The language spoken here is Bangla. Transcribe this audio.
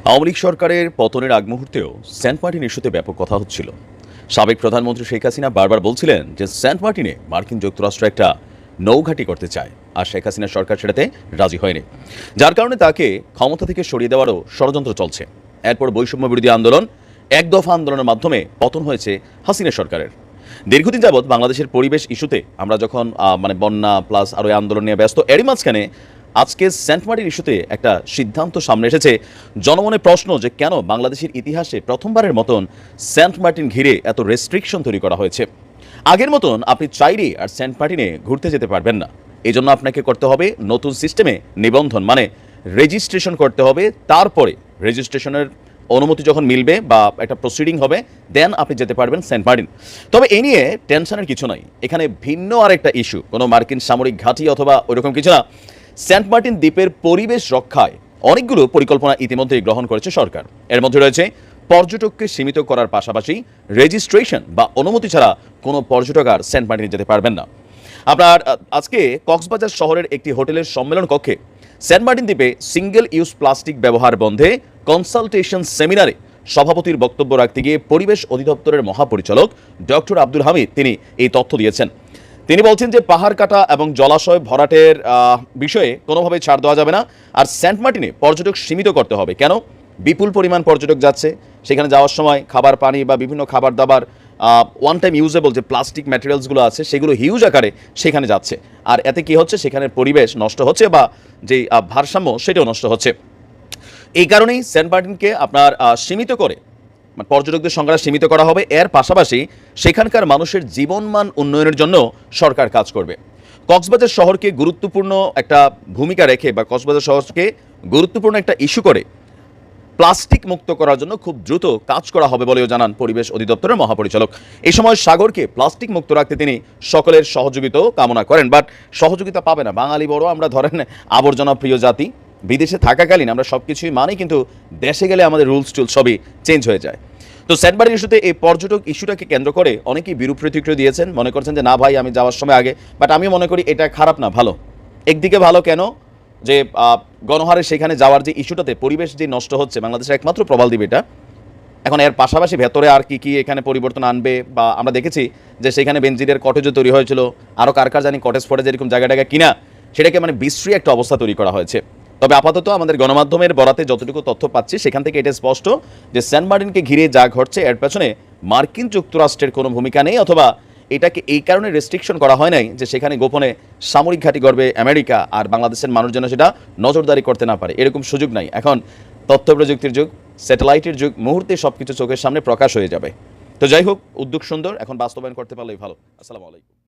আওয়ামী লীগ সরকারের পতনের আগ মুহূর্তেও সেন্ট মার্টিন ইস্যুতে ব্যাপক কথা হচ্ছিল। সাবেক প্রধানমন্ত্রী শেখ হাসিনা বারবার বলছিলেন যে সেন্ট মার্টিনে মার্কিন যুক্তরাষ্ট্র একটা নৌঘাঁটি করতে চায়, আর শেখ হাসিনার সরকার সেটাতে রাজি হয়নি, যার কারণে তাকে ক্ষমতা থেকে সরিয়ে দেওয়ারও ষড়যন্ত্র চলছে। এরপর বৈষম্য বিরোধী আন্দোলন, এক দফা আন্দোলনের মাধ্যমে পতন হয়েছে হাসিনা সরকারের। দীর্ঘদিন যাবৎ বাংলাদেশের পরিবেশ ইস্যুতে আমরা যখন বন্যা প্লাস আরও আন্দোলন নিয়ে ব্যস্ত, এরই মাঝখানে আজকে সেন্ট মার্টিন ইস্যুতে একটা সিদ্ধান্ত সামনে এসেছে। জনমনে প্রশ্ন যে কেন বাংলাদেশের ইতিহাসে প্রথমবারের মতন সেন্ট মার্টিন ঘিরে এত রেস্ট্রিকশন তৈরি করা হয়েছে। আগের মতন আপনি চাইলে আর সেন্ট মার্টিনে ঘুরতে যেতে পারবেন না। এই জন্য আপনাকে করতে হবে নতুন সিস্টেমে নিবন্ধন, মানে রেজিস্ট্রেশন করতে হবে। তারপরে রেজিস্ট্রেশনের অনুমতি যখন মিলবে বা একটা প্রসিডিং হবে, দেন আপনি যেতে পারবেন সেন্ট মার্টিন। তবে এই নিয়ে টেনশনের কিছু নাই, এখানে ভিন্ন আরেকটা ইস্যু, কোনো মার্কিন সামরিক ঘাঁটি অথবা ওইরকম কিছু না। সেন্ট মার্টিন দ্বীপের পরিবেশ রক্ষায় অনেকগুলো পরিকল্পনা ইতিমধ্যেই গ্রহণ করেছে সরকার। এর মধ্যে রয়েছে পর্যটককে সীমিত করার পাশাপাশি রেজিস্ট্রেশন বা অনুমতি ছাড়া কোনো পর্যটক আর সেন্ট মার্টিনে যেতে পারবেন না। আপনার আজকে কক্সবাজার শহরের একটি হোটেলের সম্মেলন কক্ষে সেন্ট মার্টিন দ্বীপে সিঙ্গেল ইউজ প্লাস্টিক ব্যবহার বন্ধে কনসালটেশন সেমিনারে সভাপতির বক্তব্য রাখতে গিয়ে পরিবেশ অধিদপ্তরের মহাপরিচালক ডক্টর আব্দুল হামিদ তিনি এই তথ্য দিয়েছেন। তিনি বলছেন যে পাহাড় কাটা এবং জলাশয় ভরাটের বিষয়ে কোনোভাবে ছাড় দেওয়া যাবে না, আর সেন্ট মার্টিনে পর্যটক সীমিত করতে হবে। কেন? বিপুল পরিমাণ পর্যটক যাচ্ছে, সেখানে যাওয়ার সময় খাবার পানি বা বিভিন্ন খাবার দাবার ওয়ান টাইম ইউজেবল যে প্লাস্টিক ম্যাটেরিয়ালসগুলো আছে সেগুলো হিউজ আকারে সেখানে যাচ্ছে, আর এতে কি হচ্ছে, সেখানের পরিবেশ নষ্ট হচ্ছে বা যে ভারসাম্য সেটাও নষ্ট হচ্ছে। এই কারণেই সেন্ট মার্টিনকে আপনার সীমিত করে পর্যটকদের সংখ্যা সীমিত করা হবে। এর পাশাপাশি সেখানকার মানুষের জীবনমান উন্নয়নের জন্য সরকার কাজ করবে। কক্সবাজার শহরকে গুরুত্বপূর্ণ একটা ভূমিকা রেখে বা কক্সবাজার শহরকে গুরুত্বপূর্ণ একটা ইস্যু করে প্লাস্টিক মুক্ত করার জন্য খুব দ্রুত কাজ করা হবে বলেও জানান পরিবেশ অধিদপ্তরের মহাপরিচালক। এই সময় সাগরকে প্লাস্টিক মুক্ত রাখতে তিনি সকলের সহযোগিতাও কামনা করেন। বাট সহযোগিতা পাবে না, বাঙালি বড় আমরা ধরেন আবর্জনা প্রিয় জাতি। বিদেশে থাকাকালীন আমরা সব কিছুই মানি, কিন্তু দেশে গেলে আমাদের রুলস টুলস সবই চেঞ্জ হয়ে যায়। তো সেন্ট মার্টিন ইস্যুতে এই পর্যটক ইস্যুটাকে কেন্দ্র করে অনেকেই বিরূপ প্রতিক্রিয়া দিয়েছেন, মনে করছেন যে না ভাই আমি যাওয়ার সময় আগে, বাট আমি মনে করি এটা খারাপ না, ভালো। একদিকে ভালো কেন, যে গণহারে সেখানে যাওয়ার যে ইস্যুটাতে পরিবেশ যে নষ্ট হচ্ছে, বাংলাদেশের একমাত্র প্রবাল দ্বীপ এটা। এখন এর পাশাপাশি ভেতরে আর কি কি এখানে পরিবর্তন আনবে, বা আমরা দেখেছি যে সেখানে বেনজিরের কটেজও তৈরি হয়েছিল, আরও কার জানি কটেজ ফটেজ এরকম জায়গাটাকে কিনা সেটাকে বিশ্রী একটা অবস্থা তৈরি করা হয়েছে। তবে আপাতত আমাদের গণমাধ্যমের বরাতে যতটুকু তথ্য পাচ্ছি সেখান থেকে এটা স্পষ্ট যে সেন্ট মার্টিনকে ঘিরে যা ঘটছে এর পেছনে মার্কিন যুক্তরাষ্ট্রের কোনো ভূমিকা নেই, অথবা এটাকে এই কারণে রেস্ট্রিকশন করা হয় নাই যে সেখানে গোপনে সামরিক ঘাঁটি গড়বে আমেরিকা, আর বাংলাদেশের মানুষ যেন সেটা নজরদারি করতে না পারে, এরকম সুযোগ নাই। এখন তথ্য প্রযুক্তির যুগ, স্যাটেলাইটের যুগ, মুহূর্তে সবকিছু চোখের সামনে প্রকাশ হয়ে যাবে। তো যাই হোক, উদ্যোগ সুন্দর, এখন বাস্তবায়ন করতে পারলেই ভালো। আসসালামু আলাইকুম।